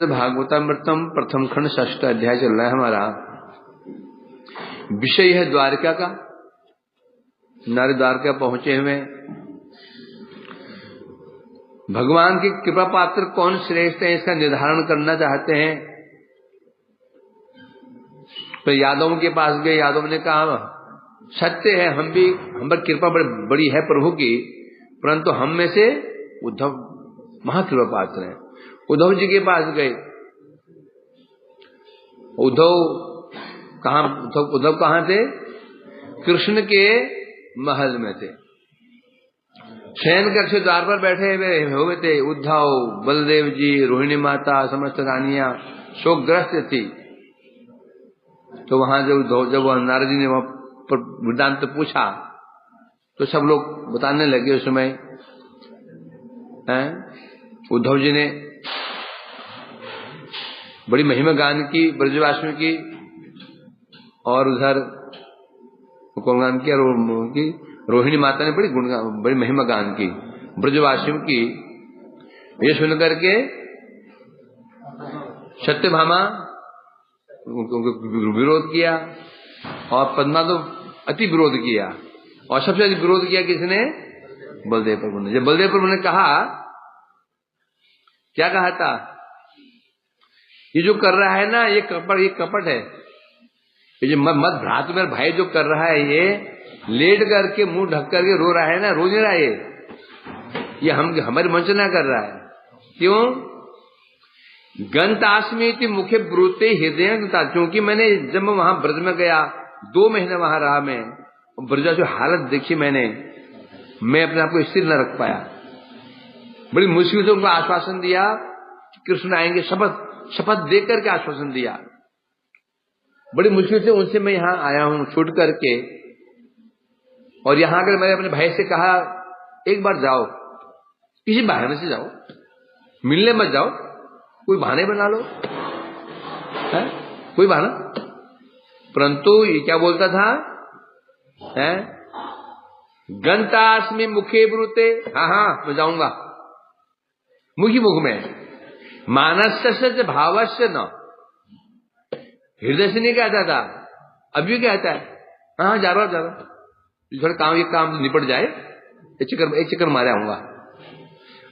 भागवतामृतम प्रथम खंड 6 अध्याय चल रहा है हमारा। विषय है द्वारका का। नारी द्वारका पहुंचे हुए। भगवान की कृपा पात्र कौन श्रेष्ठ है इसका निर्धारण करना चाहते हैं। तो यादवों के पास गए। यादव ने कहा सत्य है, हम पर कृपा बड़ी है प्रभु की, परंतु हम में से उद्धव महाकृपा पात्र हैं। उद्धव जी के पास गए। उद्धव कहां थे? कृष्ण के महल में थे। शयन कक्ष द्वार पर बैठे हुए थे। उद्धव, बलदेव जी, रोहिणी माता, समस्त रानियां शोकग्रस्त थी। तो वहां जब नारद जी ने वहां पर वृत्तांत पूछा तो सब लोग बताने लगे। उस समय उद्धव जी ने बड़ी महिमा गान की ब्रजवासियों की, और उधर कौन गान किया? रोहिणी माता ने बड़ी महिमा गान की ब्रजवासियों की। ये सुनकर के सत्यभामा उनको विरोध किया, और पद्मा तो अति विरोध किया, और सबसे अधिक विरोध किया किसने? बलदेव प्रभु ने। जब बलदेव प्रभु ने कहा, क्या कहा था? ये जो कर रहा है ना, ये कपट है। ये जो मत भ्रात मेरा भाई जो कर रहा है, ये लेट करके मुंह ढक करके रो रहा है ना, रो नहीं रहा ये हमारी वंचना कर रहा है। क्यों? गंतास्मीति मुखे ब्रूते हृदय, क्योंकि मैंने जब वहां ब्रज में गया, 2 महीने वहां रहा मैं, ब्रजा जो हालत देखी मैंने, मैं अपने आप को स्थिर न रख पाया। बड़ी मुश्किल से उनको आश्वासन दिया कि कृष्ण आएंगे, शपथ दे करके आश्वासन दिया। बड़ी मुश्किल से उनसे मैं यहां आया हूं छूट करके, और यहां आकर मैंने अपने भाई से कहा एक बार जाओ, किसी बहाने से जाओ, मिलने मत जाओ, कोई बहाने बना लो, है कोई बहाना। परंतु ये क्या बोलता था? गंतास्मि मुखे ब्रूते, हाँ मैं जाऊंगा, मुखी मुख में। मानस्य से भावस्य न, हृदय से नहीं कहता था। अभी कहता है हाँ जा रहा थोड़ा ये काम निपट जाए, एक चक्कर मारे आऊंगा।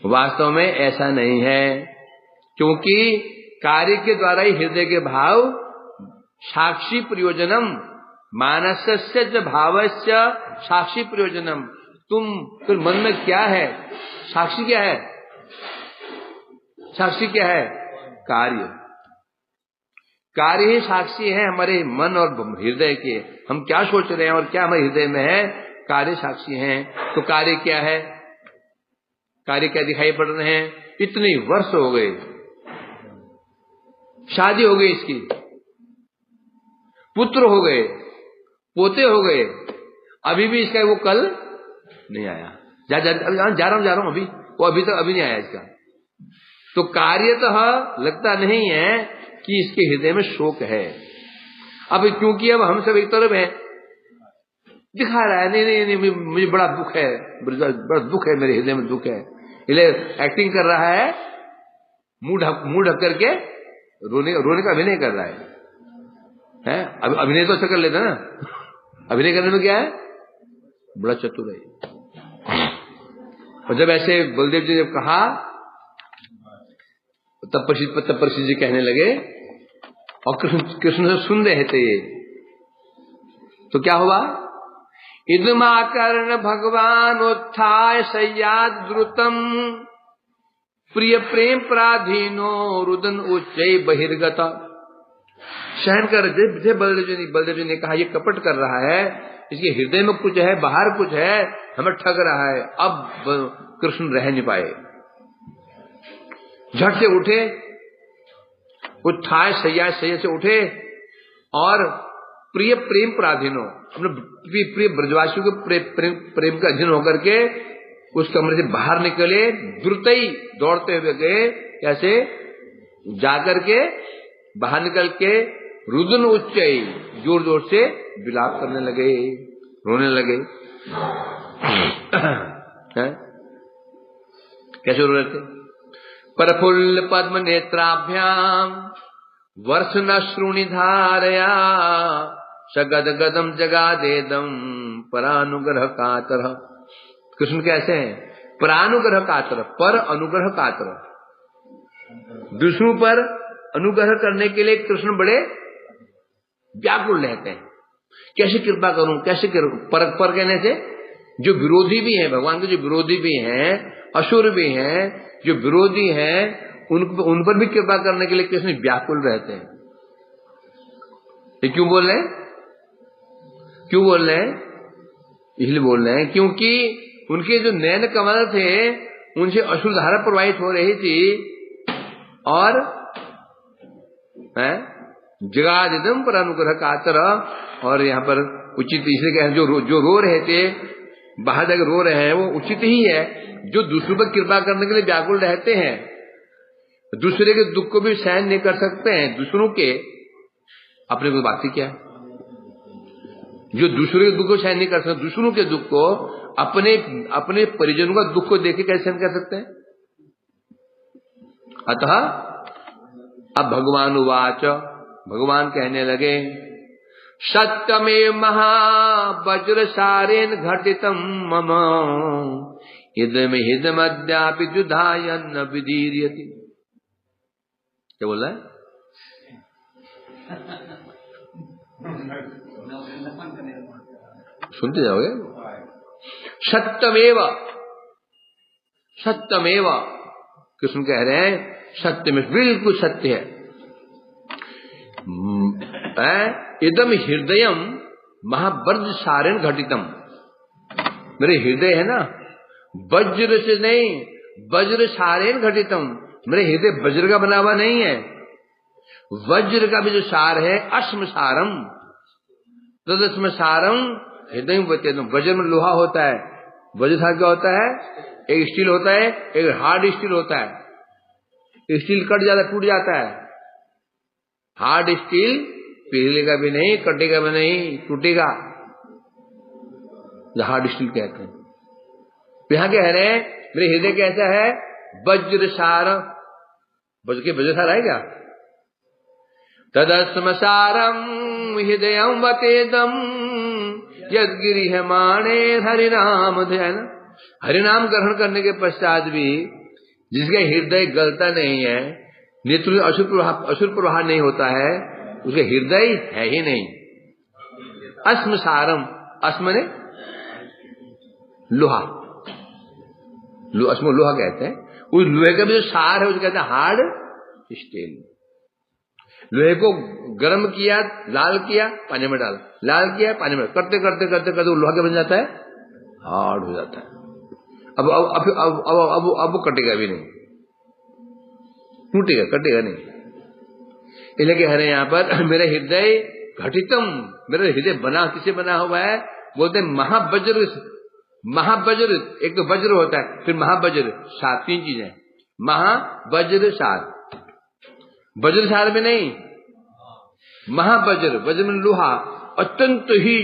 वास्तव में ऐसा नहीं है, क्योंकि कार्य के द्वारा ही हृदय के भाव साक्षी प्रयोजनम, मानस्य भावस्य साक्षी प्रयोजनम। तुम मन में क्या है? साक्षी क्या है? साक्षी क्या है? कार्य ही साक्षी है हमारे मन और हृदय के। हम क्या सोच रहे हैं और क्या हमारे हृदय में है, कार्य साक्षी हैं। तो कार्य क्या है? कार्य क्या दिखाई पड़ रहे हैं? इतने वर्ष हो गए, शादी हो गई इसकी, पुत्र हो गए, पोते हो गए, अभी भी इसका वो कल नहीं आया। जा रहा हूं अभी, वो अभी तक नहीं आया इसका। तो कार्यतः लगता नहीं है कि इसके हृदय में शोक है। अब क्योंकि अब हम सब एक तरफ हैं, दिखा रहा है नहीं मुझे बड़ा दुख है, बड़ा दुख है, मेरे हृदय में दुख है, इसलिए एक्टिंग कर रहा है, मुंह ढक करके रोने का अभिनय कर रहा है। अब अभिनय तो अच्छा कर लेता ना, अभिनय करने में क्या है? बड़ा चतुर है। और जब ऐसे बलदेव जी ने कहा, तब प्रसिद्ध जी कहने लगे, और कृष्ण से सुन रहे थे ये। तो क्या हुआ? इदमाकर्ण भगवान उत्थाय शय्याद द्रुतम, प्रिय प्रेम प्राधीनो रुदन उच्चै बहिर्गत। शयन कर बलदेव जी ने कहा ये कपट कर रहा है, इसके हृदय में कुछ है, बाहर कुछ है, हमें ठग रहा है। अब कृष्ण रह नहीं पाए, झट से उठे, उत्थाय शय्या से उठे, और प्रिय प्रेम प्राधीनो, अपने प्रिय ब्रजवासियों के प्रेम का अधीन होकर के उस कमरे से बाहर निकले, द्रुतई दौड़ते हुए गए। कैसे? जाकर के बाहर निकल के रुदन उच्चई, जोर जोर से विलाप करने लगे, रोने लगे। कैसे रो रहे थे? प्रफुल्ल पद्म नेत्राभ्याम वर्षनश्रुणि धारया सगद गदम जगादेदम परानुग्रह कातर। कृष्ण कैसे हैं? परानुग्रह कातर, पर अनुग्रह कातर। दूसरों पर अनुग्रह करने के लिए कृष्ण बड़े व्याकुल रहते हैं। कैसे कृपा करूं, कैसे पर कहने से जो विरोधी भी हैं, भगवान के जो विरोधी भी हैं, असुर भी हैं, जो विरोधी हैं, उन पर भी कृपा करने के लिए कृष्ण व्याकुल रहते हैं। ये क्यों बोल रहे हैं? क्यों बोल रहे हैं? इसलिए बोल रहे हैं क्योंकि उनके जो नैन कमल थे उनसे असुर धारा प्रवाहित हो रही थी, और जगादिदम पर अनुग्रह कातर। और यहाँ पर उचित इसलिए कहें जो रो रहे थे, बाहर जाकर रो रहे हैं, वो उचित ही है। जो दूसरों पर कृपा करने के लिए व्याकुल रहते हैं, दूसरे के दुख को भी सहन नहीं कर सकते हैं, दूसरों के, अपने को बात ही क्या है? जो दूसरे के दुख को सहन नहीं कर सकते, दूसरों के दुख को, अपने परिजनों का दुख को देख के कैसे सहन कर सकते हैं? अतः अब भगवान उवाच, भगवान कहने लगे, सत्यमेव महावज्र सारेण घटितम मम इदम हिदमद्यापि जुधायन्न विदीर्यति। क्या बोल रहा है? सुनते जाओगे। सत्यमेव, सत्यमेव, कृष्ण कह रहे हैं सत्य में बिल्कुल सत्य है। इदम हृदयम महावज्र सारेण घटितम। मेरे हृदय है ना, वज्र से नहीं, वज्र सारेण घटितम। मेरे हृदय वज्र का बना हुआ नहीं है। वज्र का भी जो सार है, अश्म सारम तदस्म सारम हृदय में। वज्र में लोहा होता है, वज्र सार क्या होता है? एक स्टील होता है, एक हार्ड स्टील होता है। स्टील कट जाता है, टूट जाता है। हार्ड स्टील पिघलेगा भी नहीं, कटेगा भी नहीं, टूटेगा। हार्ड स्टील कहते हैं। यहां कह रहे हैं मेरे हृदय कैसा है? वज्र सार। वज्र सार है क्या? तदस्म सारम हृदय वतेदम यद्गिरिह माणे हरिनाम ध्यान। हरिनाम ग्रहण करने के पश्चात भी जिसका हृदय गलता नहीं है, नेत्र में असुर प्रवाह नहीं होता है, उसका हृदय है ही नहीं। अस्म सारम, अस्म ने लोहा, अस्म लोहा कहते हैं। उस लोहे का भी जो सार है उसे कहते हैं हार्ड स्टील। लोहे को गर्म किया, लाल किया, पानी में डाला, लाल किया, पानी में, करते करते करते करते वो लोहा क्या बन जाता है? हार्ड हो जाता है। अब वो कटेगा भी नहीं, टूटेगा, कटेगा नहीं। इसलिए कह रहे हैं यहाँ पर मेरा हृदय घटितम, मेरा हृदय बना, किसे बना हुआ है? बोलते हैं महावज्र। महावज्र, एक तो वज्र होता है, फिर महावज्र, सात, तीन चीजें। महावज्र सार, वज्र सार में नहीं, महावज्र, वज्र में लोहा, अत्यंत ही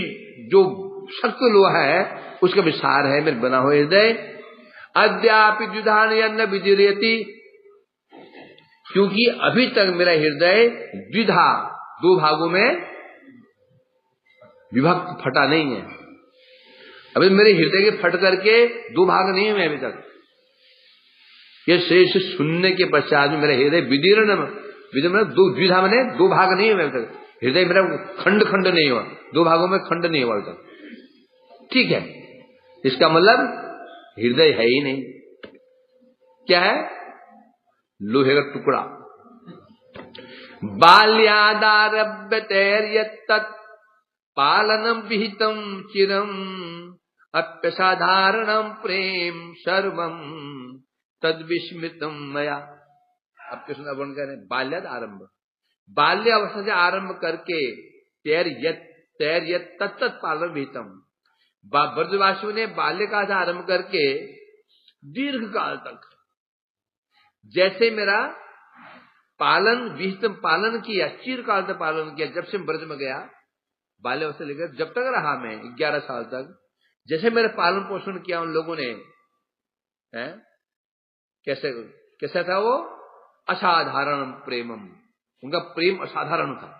जो सख्त लोहा है उसका विसार है मेरे बना हुआ हृदय। अद्यापि द्विधान यन्न विदीर्यति, क्योंकि अभी तक मेरा हृदय द्विधा, दो भागों में विभक्त, फटा नहीं है। अभी मेरे हृदय के फट करके दो भाग नहीं हुए अभी तक। ये शेष सुनने के पश्चात मेरा हृदय विदीर्ण, दो द्विधा मैंने दो भाग नहीं हुए अभी तक। हृदय मेरा खंड खंड नहीं हुआ, दो भागों में खंड नहीं हुआ अभी तक। ठीक है, इसका मतलब हृदय है ही नहीं। क्या है? लोहे का टुकड़ा। बाल्यादारभ्यतैर्यत्तत् पालनम विहितम चिरम अप्यसाधारणम प्रेम सर्वम तद विस्मृतम मया। अब कृष्ण वर्णन कर रहे हैं बाल्याद आरंभ, बाल्य अवस्था से आरंभ करके तैर्यत तत्त पालन विहितम। ब्रजवासियों ने बाल्य काल से आरंभ करके दीर्घ काल तक जैसे मेरा पालन विहितम, पालन किया, चिरकाल तक पालन किया। जब से ब्रज में गया, बाल्य अवस्था लेकर जब तक रहा मैं 11 साल तक, जैसे मेरा पालन पोषण किया उन लोगों ने, कैसे कैसा था वो? असाधारण प्रेमम, उनका प्रेम असाधारण था।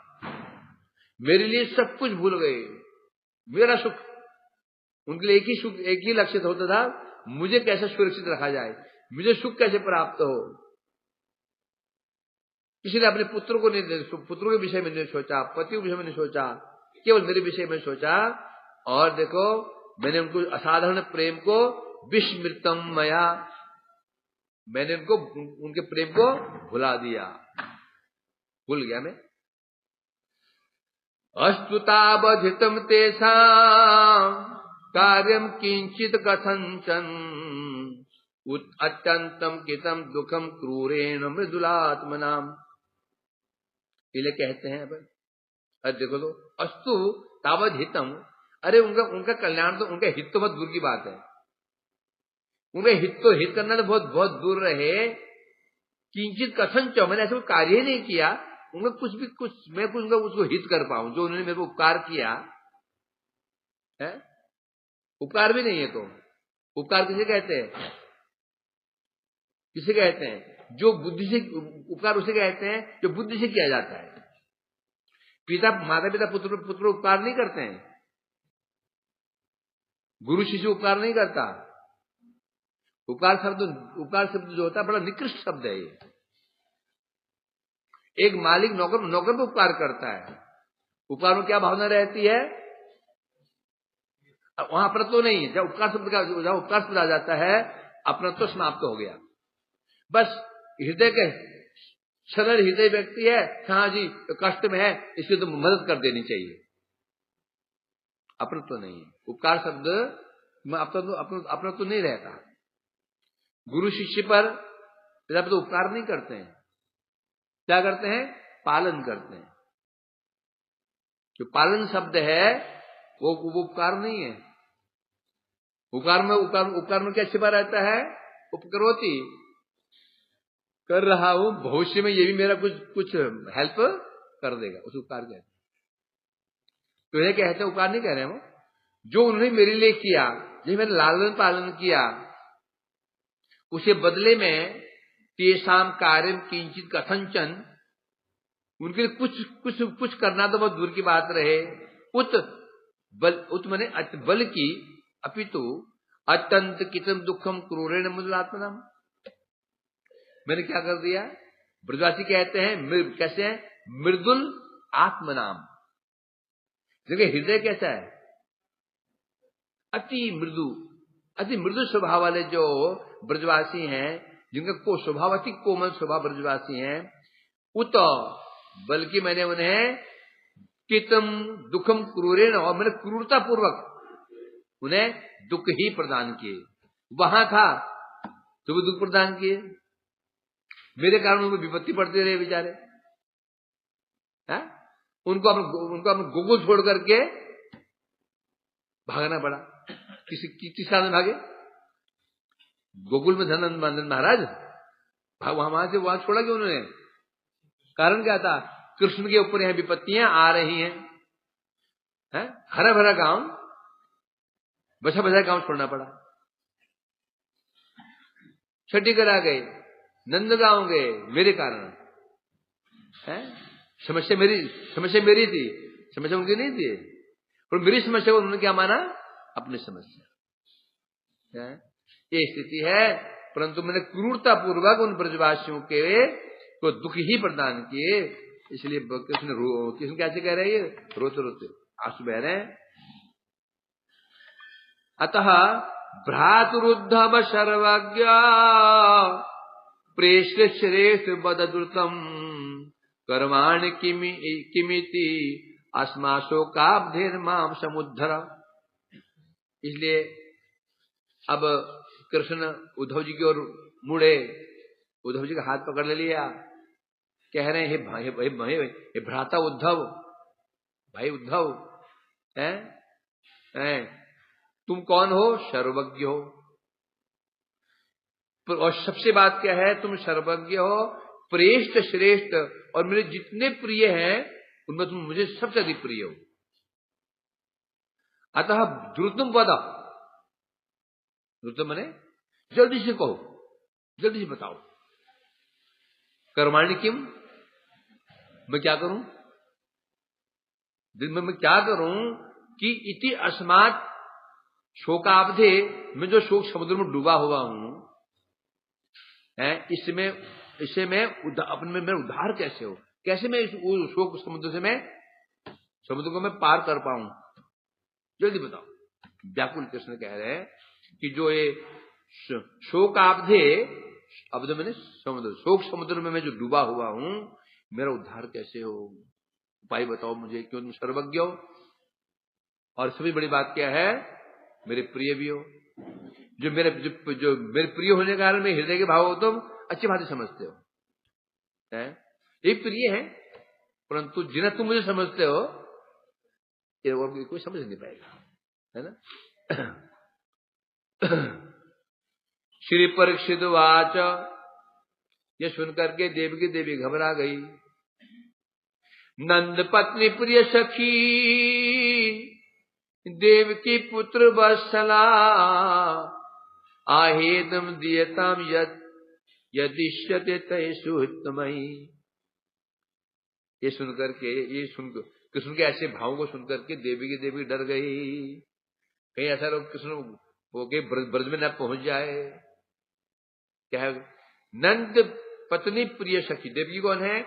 मेरे लिए सब कुछ भूल गए, मेरा सुख, उनके लिए एक ही सुख, एक ही लक्ष्य होता था, मुझे कैसे सुरक्षित रखा जाए, मुझे सुख कैसे प्राप्त हो। किसी ने अपने पुत्रों को नहीं, पुत्रों के विषय में नहीं सोचा, पति के विषय में नहीं सोचा, केवल मेरे विषय में सोचा। और देखो मैंने उनको असाधारण प्रेम को विस्मृतम मया, मैंने उनको, उनके प्रेम को भुला दिया, भूल गया मैं। अस्तुतावधितम तेषां कार्यम किंचित कथंचन अत्यंतम कितम दुखम क्रूरेण मृदुलात्मनाम। इसलिए कहते हैं अरे देखो तो, अस्तु तावद हितम, अरे उनका कल्याण तो, उनका हित तो बहुत दूर की बात है, उनका हित करना तो बहुत बहुत दूर रहे। किंचित कथन चो, मैंने ऐसा कोई कार्य ही नहीं किया उनका, मैं कुछ उनका उसको हित कर पाऊं, जो उन्होंने मेरे को उपकार किया है। उपकार भी नहीं है तो उपकार किसे कहते हैं? किसे कहते हैं? जो बुद्धि से, उपकार उसे कहते हैं जो बुद्धि से किया जाता है। माता पिता पुत्र उपकार नहीं करते हैं, गुरु शिष्य उपकार नहीं करता। उपकार शब्द जो होता है बड़ा निकृष्ट शब्द है ये। एक मालिक नौकर को उपकार करता है, उपकार में क्या भावना रहती है? वहां अपनत्व नहीं है। जब उपकार शब्द आ जाता है, अपनत्व समाप्त हो गया। बस हृदय के सरल हृदय व्यक्ति है, हाँ जी कष्ट में है, इसकी तो मदद कर देनी चाहिए, अपनत्व नहीं है। उपकार शब्द में अपनत्व नहीं रहता। गुरु शिष्य पर पिता तो उपकार नहीं करते हैं, क्या करते हैं? पालन करते हैं। जो पालन शब्द है वो उपकार नहीं है। उपकार में क्या छिपा रहता है? उपकरोति, कर रहा हूं, भविष्य में ये भी मेरा कुछ हेल्प कर देगा, उस उपकार कहते हैं। तो ये कहते हैं उपकार नहीं कह रहे हो, जो उन्होंने मेरे लिए किया, जो मैंने लालन पालन किया, उसे बदले में तेषाम कार्यम किंचित कथंचन, उनके लिए कुछ करना तो बहुत दूर की बात रहे। उत मने बल की, अपितु अत्यंत कितम दुखम क्रूरेण मृदुलात्मनाम, मैंने क्या कर दिया? ब्रजवासी कहते हैं कैसे हैं? मृदुल आत्मनाम। देखिए हृदय कैसा है? अति मृदु स्वभाव वाले जो ब्रजवासी हैं, जिनका को स्वभाव अति कोमल स्वभाव ब्रजवासी हैं, उत बल्कि मैंने उन्हें कितम दुखम क्रूरेण, और मैंने क्रूरता पूर्वक उन्हें दुख ही प्रदान किए। वहां था तो भी दुख प्रदान किए, मेरे कारण उनको विपत्ति पड़ती रहे बेचारे। उनको अपने गोकुल छोड़ करके भागना पड़ा। किस कारण भागे? गोकुल में धनंजय महाराज वहां से वहां छोड़ा क्यों उन्होंने? कारण क्या था? कृष्ण के ऊपर यहां विपत्तियां आ रही हैं, हरा भरा गांव, बसा बसा गांव छोड़ना पड़ा। छठी करा गए, नंदगांव गए, मेरे कारण है। समस्या मेरी थी, समस्या उनकी नहीं थी। और मेरी समस्या को उन्होंने क्या माना? अपनी समस्या। ये स्थिति है। परंतु मैंने क्रूरता पूर्वक उन ब्रजवासियों के को दुख ही प्रदान किए। इसलिए कृष्ण कैसे कह रहे हैं? रोते रोते आंसू बह रहे हैं। अतः भ्रातुरुद्धव सर्वज्ञ प्रेष्य श्रेष्ठ बदद्रुतम कर्माणि किमिति अस्माशोकाब्धेर माम समुद्धर। इसलिए अब कृष्ण उद्धव जी की ओर मुड़े, उद्धव जी का हाथ पकड़ ले लिया, कह रहे हैं हे भ्राता उद्धव, भाई उद्धव, तुम कौन हो? सर्वज्ञ हो। और सबसे बात क्या है? तुम सर्वज्ञ हो, प्रेष्ठ श्रेष्ठ, और मेरे जितने प्रिय हैं उनमें तुम मुझे सबसे अधिक प्रिय हो। अतः द्रुतम वद, द्रुतम मने जल्दी से कहो, जल्दी से बताओ, कर्माणि किम, मैं क्या करूं, दिन में मैं क्या करूं कि इति अस्मात् शोकाब्धे, मैं जो शोक समुद्र में डूबा हुआ हूं, है इससे मैं अपने में उद्धार कैसे हो, कैसे मैं इस शोक समुद्र से मैं समुद्र को मैं पार कर पाऊं, जल्दी बताओ। व्याकुल कृष्ण कह रहे हैं कि जो ये शोकाब्धे, अब्ध मैंने समुद्र, शोक समुद्र में मैं जो डूबा हुआ हूं, मेरा उद्धार कैसे हो, उपाय बताओ मुझे, क्यों तुम सर्वज्ञ हो और सभी बड़ी बात क्या है, मेरे प्रिय भी हो। जो मेरे प्रिय होने के कारण मेरे हृदय के भाव हो तुम अच्छी बात समझते हो, है ये प्रिय है, परंतु जिन्हें तुम मुझे समझते हो ये और कोई समझ नहीं पाएगा, है ना। श्री परीक्षित वाच, ये सुनकर के देवी घबरा गई। नंद पत्नी प्रिय सखी देवकी पुत्र वत्सला, आहेदम दियताम यदिष्यते तय सुहितमयी। ये सुनकर के, कृष्ण के ऐसे भावों को सुनकर के देवी डर गई, कहीं ऐसा लोग कृष्ण हो के ब्रज में न पहुंच जाए। क्या है, नंद पत्नी प्रिय सखी, देवी कौन है,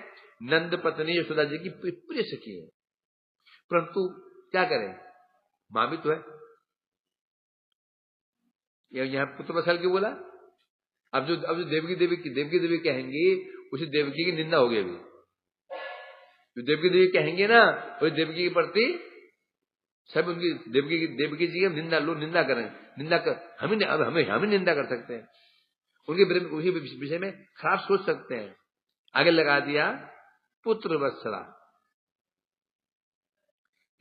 नंद पत्नी यशोदा जी की प्रिय सखी है, परंतु क्या करें, मां भी तो है। यहां पुत्र वत्सल क्यों बोला, अब जो देवकी कहेंगी उसी देवकी की निंदा होगी। अभी जो देवकी कहेंगे ना, वो देवकी के प्रति सब उनकी देवकी जी की निंदा करें, हम निंदा कर सकते हैं, उनके विषय में खराब सोच सकते हैं। आगे लगा दिया पुत्र वत्सला,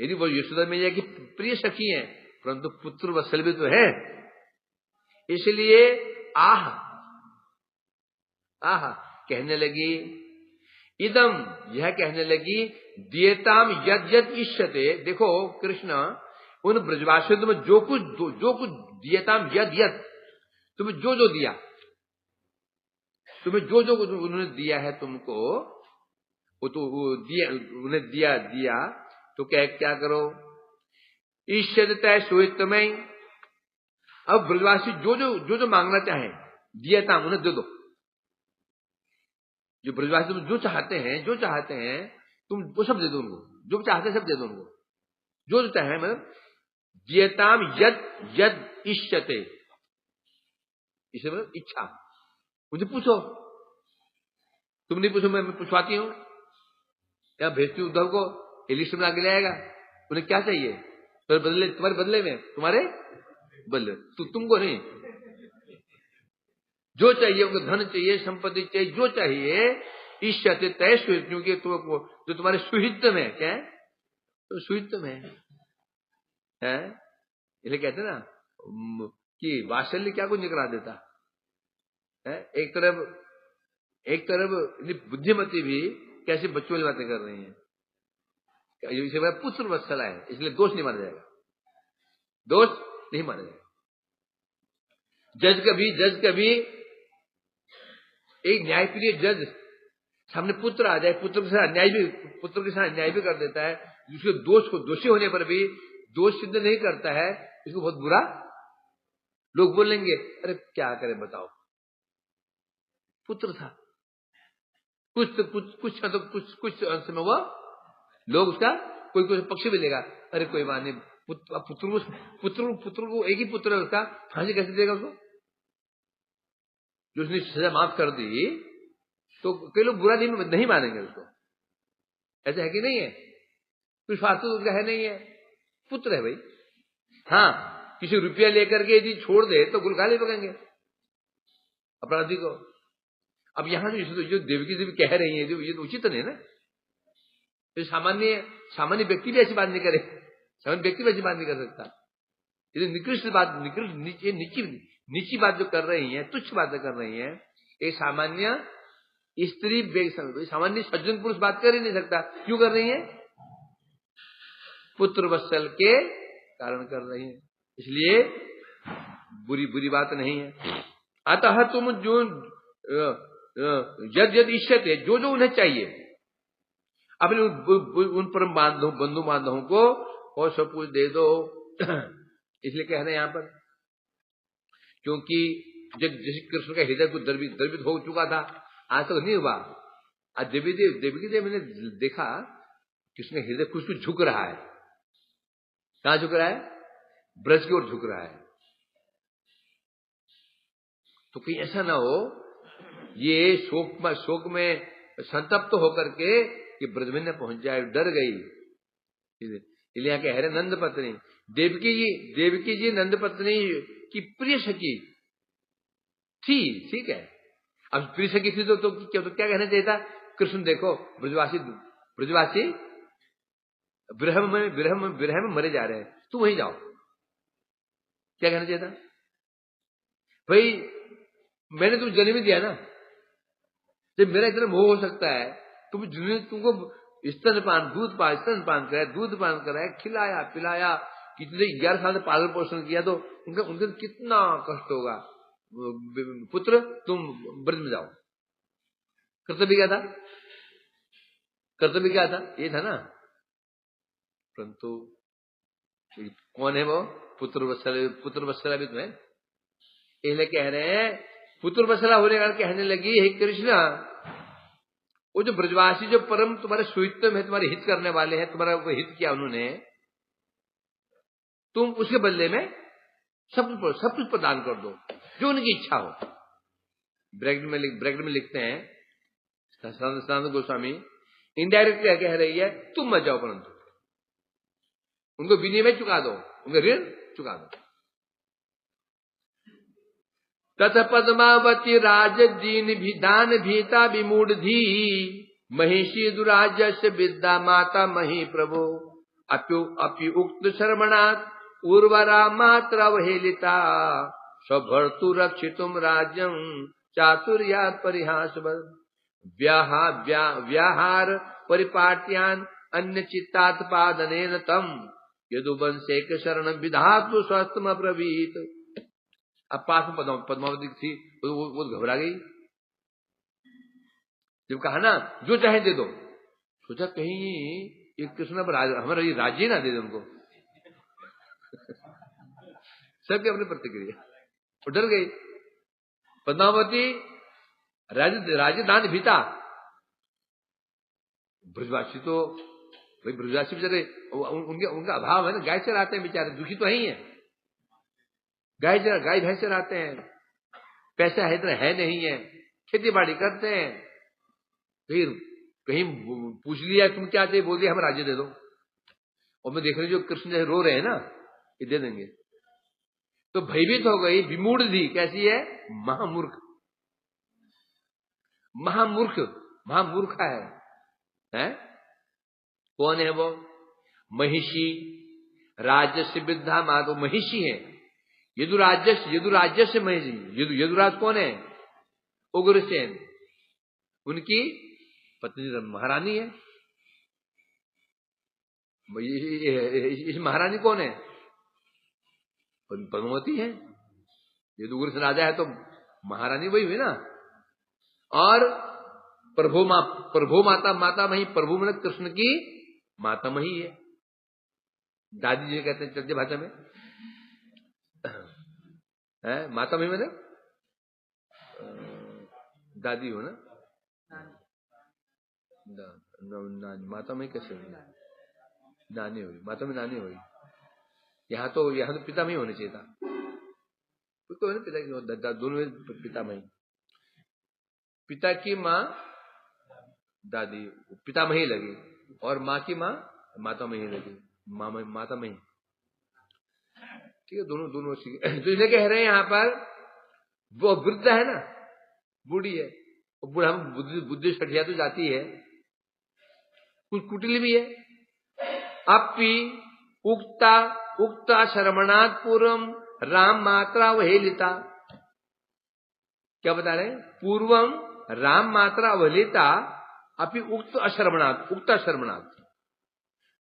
यदि वो यशोदा मैया की प्रिय सखी है, परंतु पुत्र वत्सल भी तो है, इसलिए आह कहने लगी, इदम यह कहने लगी, दियताम यद इष्यते। देखो कृष्ण उन ब्रजवासियों में जो कुछ दियताम यद तुम्हें जो दिया, तुम्हें जो उन्होंने दिया है तुमको, वो तो दिया, उन्हें दिया तो क्या करो, इष्यते सुहितमयी। अब ब्रजवासी जो मांगना चाहे दियताम उन्हें दे दो। जो ब्रजवासी तुम जो चाहते हैं तुम वो सब दे दो उनको, जो चाहते हैं सब दे दो उनको, जो चाहे, मतलब दियताम यद इष्यते, इसे मतलब इच्छा। मुझे पूछो, तुम नहीं पूछो, मैं पूछवाती हूं, या भेजती हूं उद्धव को, लिस्ट में आगे लाएगा, उन्हें क्या चाहिए, तुम्हारे बदले में, तुम्हारे बदले, तुमको नहीं, जो चाहिए उनको, धन चाहिए, संपत्ति चाहिए, जो चाहिए, इष्यते तय सुहित, क्योंकि जो तुम्हारे सुहित में क्या है, तो सुहित में है। इसलिए कहते ना कि वात्सल्य क्या कुछ निकला देता है। एक तरफ बुद्धिमती भी कैसे बच्चों वाली बातें कर रही है, इसे पुत्र वत्सला है, इसलिए दोष नहीं माना जाएगा, दोष नहीं माना जाएगा। जज कभी एक न्यायप्रिय जज सामने पुत्र आ जाए, पुत्र के साथ अन्याय भी कर देता है, उसके दोषी होने पर भी दोष सिद्ध नहीं करता है, इसको बहुत बुरा लोग बोलेंगे, अरे क्या करें बताओ, पुत्र था, कुछ अंश में वो लोग उसका कोई पक्ष भी लेगा, अरे कोई बात नहीं, पुत्र को एक ही पुत्र है उसका, फांसी कैसे देगा उसको, जो उसने सजा माफ कर दी, तो कई लोग बुरा नहीं मानेंगे उसको, ऐसा है कि नहीं है, कुछ फालतू उसका है नहीं है, पुत्र है भाई। हाँ, किसी रुपया लेकर के यदि छोड़ दे तो गुलगाली पकड़ेंगे अपराधी को। अब यहां जो देवकी कह रही है, ये तो उचित नहीं है ना, तो सामान्य व्यक्ति भी ऐसी बात नहीं करे, सामान्य व्यक्ति भी ऐसी बात नहीं कर सकता। ये निकृष्ट बात, नीची बात जो कर रही है, तुच्छ बातें कर रही है, एक सामान्य स्त्री, सामान्य सज्जन पुरुष बात कर ही नहीं सकता। क्यों कर रही है, पुत्र वत्सल के कारण कर रही है, इसलिए बुरी बात नहीं है। अतः तुम जो यद यद इच्छते, जो जो उन्हें चाहिए अपने उन परम बंधु बांधवों को और सब कुछ दे दो। इसलिए कह रहे हैं यहां पर, क्योंकि जब जैसे कृष्ण का हृदय को द्रवित हो चुका था, आज तक नहीं हुआ। आज देवी देव ने देखा कृष्ण का हृदय कुछ झुक रहा है। कहां झुक रहा है? ब्रज की ओर झुक रहा है। तो कहीं ऐसा ना हो ये शोक में संतप्त होकर के कि ब्रजमन में पहुंच जाए, डर गई। इसलिए यहाँ कह रहे नंद पत्नी देवकी जी नंद पत्नी की प्रिय सखी थी, ठीक है। अब प्रिय सखी थी तो क्या कहना चाहिए था? कृष्ण देखो ब्रजवासी विरह में मरे जा रहे हैं, तू वहीं जाओ। क्या कहना चाहिए था? भाई मैंने तुम जन्म दिया ना, जब मेरा इतना मोह हो सकता है, तुमको स्तनपान दूध पान कराया, खिलाया पिलाया, कितने 11 साल से पालन पोषण किया, तो उनका कितना कष्ट होगा। पुत्र तुम ब्रज में जाओ। कर्तव्य क्या था? ये था ना। परंतु कौन है वो? पुत्र वत्सला भी तुम्हें। इसलिए कह रहे हैं पुत्र वत्सला होने का कहने लगी, हे कृष्ण, वो जो ब्रजवासी जो परम तुम्हारे सुहित में तुम्हारे हित करने वाले हैं, तुम्हारा वो हित किया उन्होंने, तुम उसके बदले में सब कुछ प्रदान कर दो, जो उनकी इच्छा हो। ब्रैकेट में लिखते हैं सनातन गोस्वामी, इनडायरेक्टली क्या कह रही है? तुम मत जाओ, परंतु उनको विनिमय चुका दो, उनका ऋण चुका दो। तथ पद्मावती राजदीन दान भीता विमूढ़ी, महिषी दुराजस्य विद्या माता मही प्रभो, अपि उक्त शर्मणात् उर्वरा मात्रा वहेलिता, स्वभर्तु रक्षितुम राज्यं चातुर्यात् परिहासवत्, व्याहार परिपाट्यान् अन्य चित्तात् पादनेन तम, यदुवंशेक शरण विधातु स्वस्तम अब्रवीत। अब पास में पद्मावती थी, वो घबरा गई। जब कहा ना जो चाहे दे दो, सोचा कहीं ये कृष्ण पर हमारा ये राज्य ना दे दे उनको। सबके अपनी प्रतिक्रिया, वो डर गई। पद्मावती राजदान भीता, ब्रजवासी तो भाई ब्रजवासी बेचारे उनका अभाव है ना, गाय चराते हैं बेचारे, दुखी तो ही है। गाय भैंस चराते हैं, पैसा है इतना है नहीं है, खेती बाड़ी करते हैं। फिर कहीं पूछ लिया तुम क्या चाहिए, बोल दिया हम राज्य दे दो। और मैं देख रही जो कृष्ण जैसे रो रहे हैं ना, ये दे देंगे। तो भयभीत हो गई, विमूढ़ दी। कैसी है? महामूर्ख है? कौन है वो? महिषी राजस्य विद्या माधव, महिषी है। यदुराज्य महिषी। यदुराज कौन है? उग्रसेन, उनकी पत्नी महारानी है। इस महारानी कौन है? पद्मावती है। यदु उग्रसेन राजा है तो महारानी वही हुई ना। और प्रभु माता मही, प्रभु मतलब कृष्ण की माता मही है। दादी जी कहते हैं चर्चा भाषा में, है माता मही मतलब दादी हो ना। माता मही कैसे हुई? नानी हुई, माता में नानी हुई। यहाँ तो पिता मही होना चाहिए था। तो है ना, पिता की दोनों पिता मही। पिता की माँ दादी, पिता मही लगी, और माँ की माँ माता मही लगी, माता मही। ठीक है, दोनों तो इसलिए कह रहे हैं यहाँ पर, वो वृद्ध है ना, बूढ़ी है, बूढ़ा बुद्धि सठिया तो जाती है, कुछ कुटिल भी है। अपि उक्ता शर्मणात् पूर्वम राम मात्रा अवहेलिता। क्या बता रहे हैं? पूर्वम राम मात्रा अवहेलिता अपि उक्ता शर्मणात्।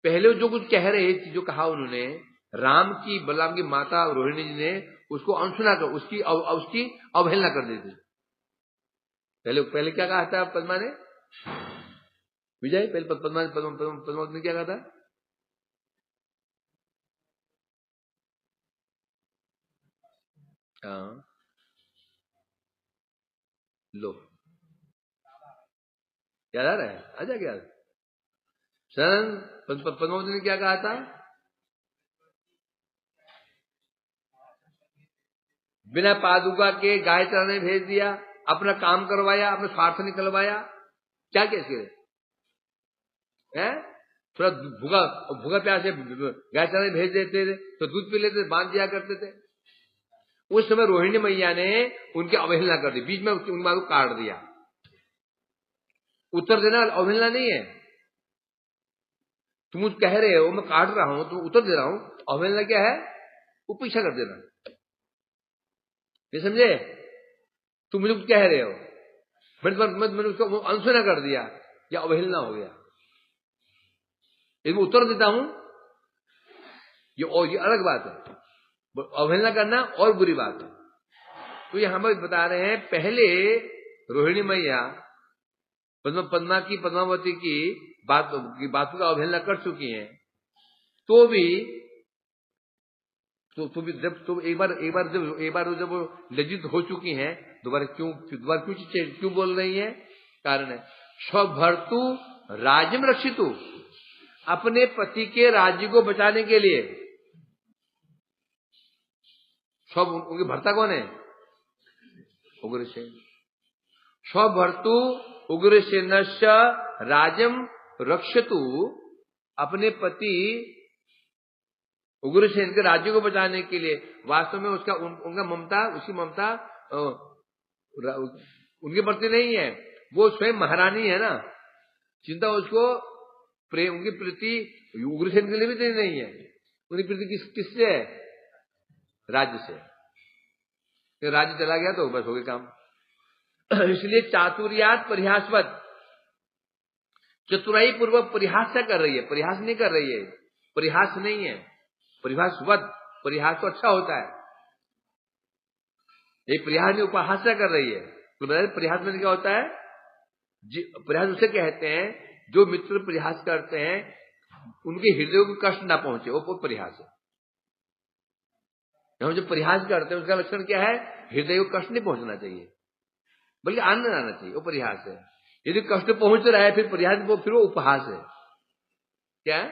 पहले जो कुछ कह रहे थे, जो कहा उन्होंने, राम की बलराम की माता रोहिणी जी ने उसको अनसुना कर, उसकी अवहेलना कर दी थी। पहले क्या कहा था पद्मा ने? विजय, पहले पद्मावती ने क्या कहा था? हाँ, लो, याद आ रहा है? आजा क्या शरण? पद्मावती ने क्या कहा था? बिना पादुका के गाय चराने भेज दिया, अपना काम करवाया, अपना स्वार्थ निकलवाया। क्या कैसे है? थोड़ा भूखा भूखा प्यासे गाय चराने भेज देते थे तो दूध पी लेते, बांध दिया करते थे। उस समय रोहिणी मैया ने उनकी अवहेलना कर दी, बीच में उन बात को काट दिया। उत्तर देना अवहेलना नहीं है। तुम कह रहे हो मैं काट रहा हूं, तुम उत्तर दे रहा हूं, अवहेलना क्या है? उपेक्षा कर देना। ये समझे? तुम मुझे कह रहे हो, मैंने उसको अनसुना कर दिया, या अवहेलना हो गया। यदि उत्तर देता हूं, ये अलग बात है। अवहेलना करना और बुरी बात है। तो यहां पर बता रहे हैं, पहले रोहिणी मैया पद्मावती की बातों का अवहेलना कर चुकी हैं, तो भी जब एक बार जब वो लज्जित हो चुकी हैं, दोबारा क्यों बोल रही हैं? कारण है, स्वभर्तु राज्यम रक्षितु, अपने पति के राज्य को बचाने के लिए। सब उनके भर्ता कौन है? उग्रसेन। स्वभर्तु उग्रसेनस्य राज्यम रक्षतु, अपने पति उग्रसेन के राज्य को बचाने के लिए। वास्तव में उनका ममता, उसकी ममता उनके प्रति नहीं है, वो स्वयं महारानी है ना। चिंता उसको उनकी प्रीति उग्रसेन के लिए भी नहीं है। उनकी प्रीति किससे है? राज्य से। तो राज्य चला गया तो बस हो गया काम। इसलिए चातुर्यात परिहासवत, चतुराई पूर्वक परिहास क्या कर रही है? परिहास नहीं कर रही है, परिहास नहीं है, परिहासवत। परिहास तो अच्छा होता है, ये परिहास में उपहास कर रही है। तो परिहास में क्या होता है? परिहास उसे कहते हैं जो मित्र परिहास करते हैं उनके हृदय को कष्ट ना पहुंचे, वो परिहास है। हम जब परिहास करते हैं उसका लक्षण क्या है? हृदय को कष्ट नहीं पहुंचना चाहिए, बल्कि आनंद आना चाहिए, वो परिहास है। यदि कष्ट पहुंच रहा है फिर परिहास, फिर वो उपहास है। क्या है?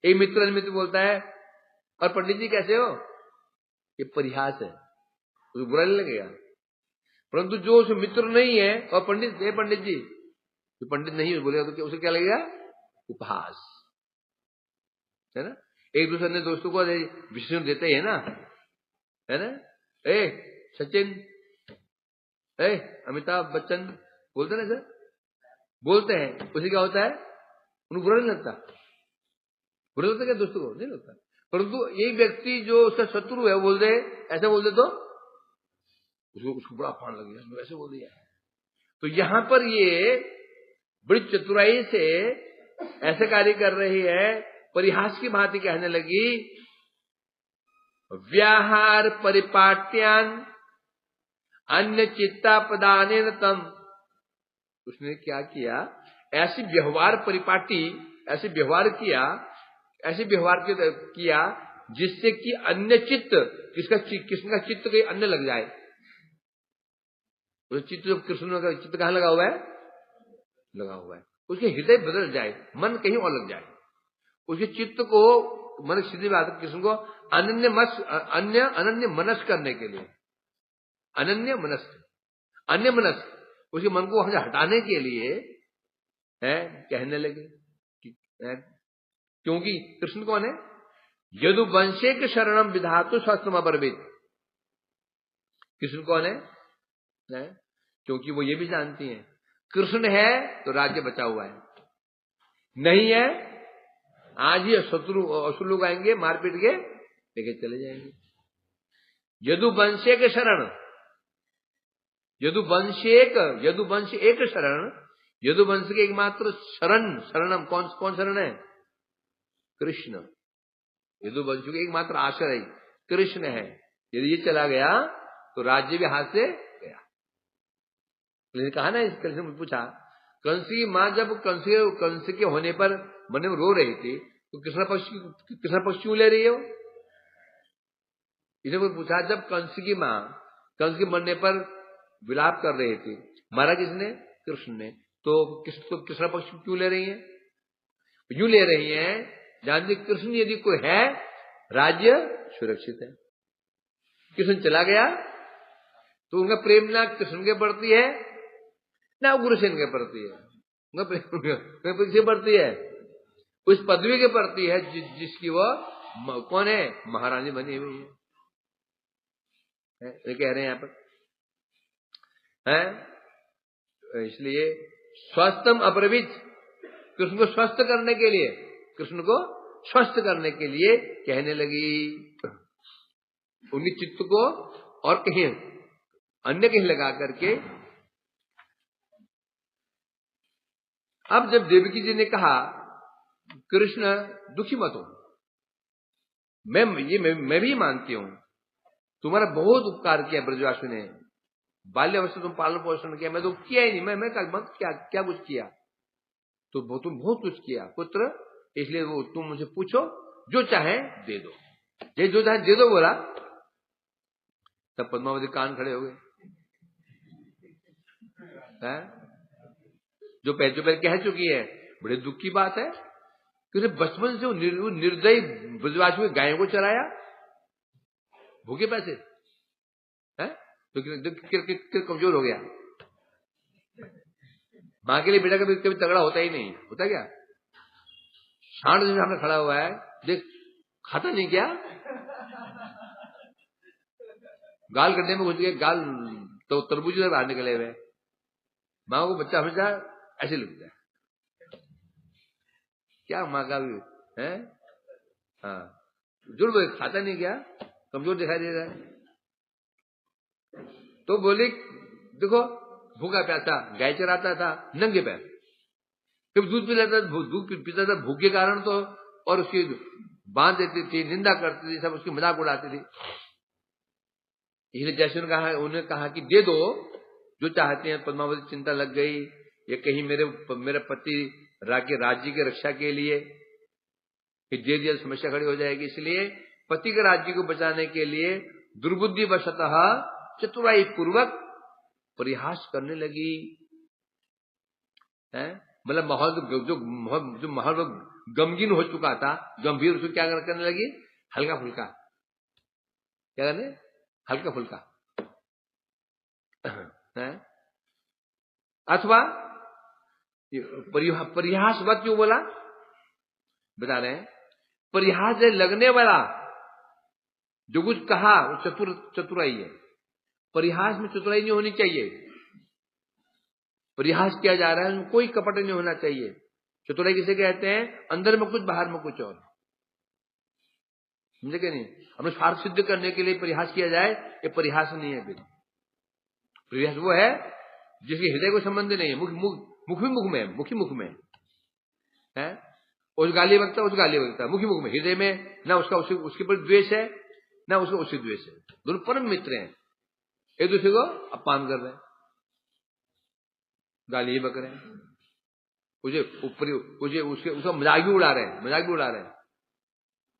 एक मित्र बोलता है, और पंडित जी कैसे हो? ये परिहास है, उसको बुरा नहीं लगेगा। परंतु जो उसे मित्र नहीं है और पंडित जी, जो पंडित नहीं है बोलेगा तो उसे क्या लगेगा? उपहास है ना। एक दूसरे ने दोस्तों को विशेषण देते ही है ना, है ना। ए सचिन, ए अमिताभ बच्चन, बोलते ना सर, बोलते हैं। उसे क्या होता है? उन्हें बुरा नहीं लगता। बुरा लगता क्या दोस्तों को? नहीं लगता। परंतु एक व्यक्ति जो उसका शत्रु है, वो बोल दे, ऐसा बोल दे तो उसको बड़ा अपमान लग गया, ऐसे बोल दिया। तो यहां पर ये बड़ी चतुराई से ऐसे कार्य कर रही है, परिहास की भांति कहने लगी, व्याहार परिपाट्यान अन्य चित्ता पदाने तम। उसने क्या किया? ऐसी व्यवहार परिपाटी, ऐसे व्यवहार किया जिससे कि अन्य चित्त, किसका चित्त कहीं अन्य लग जाए। चित्त जो कृष्ण का चित्त कहां लगा हुआ है? लगा हुआ है, उसके हृदय बदल जाए, मन कहीं और लग जाए, उसके चित्त को, मन सीधी बात है, कृष्ण को अनन्य मनस करने के लिए, अन्य मनस उसके मन को वहां से हटाने के लिए है कहने लगे। क्योंकि कृष्ण कौन है? यदु वंशे के शरणम विधातु शस्त्रम अपर्वित। कृष्ण कौन है? क्योंकि वो ये भी जानती हैं, कृष्ण है तो राज्य बचा हुआ है, नहीं है आज ही असुर लोग आएंगे, मारपीट के लेके चले जाएंगे। यदुवंश एक शरण, यदुवंश एक शरण, यदुवंश के एकमात्र शरणम कौन शरण है? कृष्ण। यदुवंश के एकमात्र आश्रय कृष्ण है। यदि ये चला गया तो राज्य भी हाथ से गया। लेकिन कहा ना, इस कृष्ण ने पूछा, कंस की मां जब कंस के होने पर मन में रो रही थी, तो कृष्ण पक्ष क्यों ले रही हो? इसने पूछा, जब कंस की मां कंस के मरने पर विलाप कर रही थी, मारा किसने? कृष्ण ने, तो कृष्ण पक्ष क्यों ले रही है? यूं ले रही है, जानते कृष्ण यदि कोई है, राज्य सुरक्षित है। कृष्ण चला गया तो उनका प्रेम ना कृष्ण के प्रति है ना उग्रसेन के प्रति है, उनका प्रेम किसके प्रति है? उस पदवी के प्रति है जिसकी वो कौन है? महारानी बनी हुई है। ये कह रहे हैं यहां पर है। इसलिए स्वस्थम अपरवित, कृष्ण को स्वस्थ करने के लिए, कृष्ण को स्वस्थ करने के लिए कहने लगी, उनके चित्त को और कहीं अन्य कहीं लगा करके। अब जब देवकी जी ने कहा, कृष्ण दुखी मत हो, मैं भी मानती हूं, तुम्हारा बहुत उपकार किया ब्रजवासी ने, बाल्यावस्था तुम पालन पोषण किया, मैं तो किया ही नहीं, मैं मत क्या कुछ किया, तो तुम बहुत कुछ किया पुत्र, इसलिए वो तुम मुझे पूछो, जो चाहे दे दो, जो चाहे दे दो बोला। तब पद्मावती कान खड़े हो गए, जो पहले कह चुकी है, बड़े दुख की बात है, क्योंकि बचपन से वो निर्दयी ब्रजवासी में गायों को चराया, भूखे पैसे है, तो कमजोर हो गया। मां के लिए बेटा कभी तगड़ा होता ही नहीं, होता क्या? सांड जो सामने खड़ा हुआ है, देख खाता नहीं क्या, गाल गड्ढे में घुस गए, गाल तो तरबूज से बाहर निकले हुए, माँ को बच्चा हमेशा ऐसे लगता है, क्या माँ का भी है, हाँ जुड़ खाता नहीं क्या, कमजोर दिखाई दे रहा है। तो बोले देखो, भूखा प्यासा गाय चराता था नंगे पैर, फिर दूध पिलाता, दूध पीता था भूख के कारण, तो और उसकी बांध देती थी, निंदा करती थी, सब उसकी मजाक उड़ाती थी। इसलिए जैसे उन्होंने कहा कि दे दो जो चाहते हैं। पद्मावती चिंता लग गई, ये कहीं मेरे पति राज्य की रक्षा के लिए दे दिया समस्या खड़ी हो जाएगी, इसलिए पति के राज्य को बचाने के लिए दुर्बुद्धि वशतः चतुराई पूर्वक परिहास करने लगी है। मतलब माहौल जो माहौल गमगीन हो चुका था, गंभीर, उसको क्या करने लगी, हल्का फुल्का, क्या करने, हल्का फुल्का है। अथवा परिहास मत क्यों बोला, बता रहे हैं, परिहास से लगने वाला जो कुछ कहा वो चतुराई है। परिहास में चतुराई नहीं होनी चाहिए, परिहास किया जा रहा है उसमें कोई कपट नहीं होना चाहिए। चतुराई किसे कहते हैं, अंदर में कुछ बाहर में कुछ और, समझे कि नहीं? अपने स्वार्थ सिद्ध करने के लिए परिहास किया जाए, ये परिहास नहीं है। परिहास वो है जिसके हृदय को संबंध नहीं है, मुखी मुख में है, उस गाली बकता मुखी मुख में, हृदय में ना उसका उसके पर द्वेष है ना उसका उससे द्वेष है। दोनों परम मित्र हैं, एक दूसरे को अपमान कर रहे हैं, गाली बक रहे हैं, उसका मजाक भी उड़ा रहे हैं,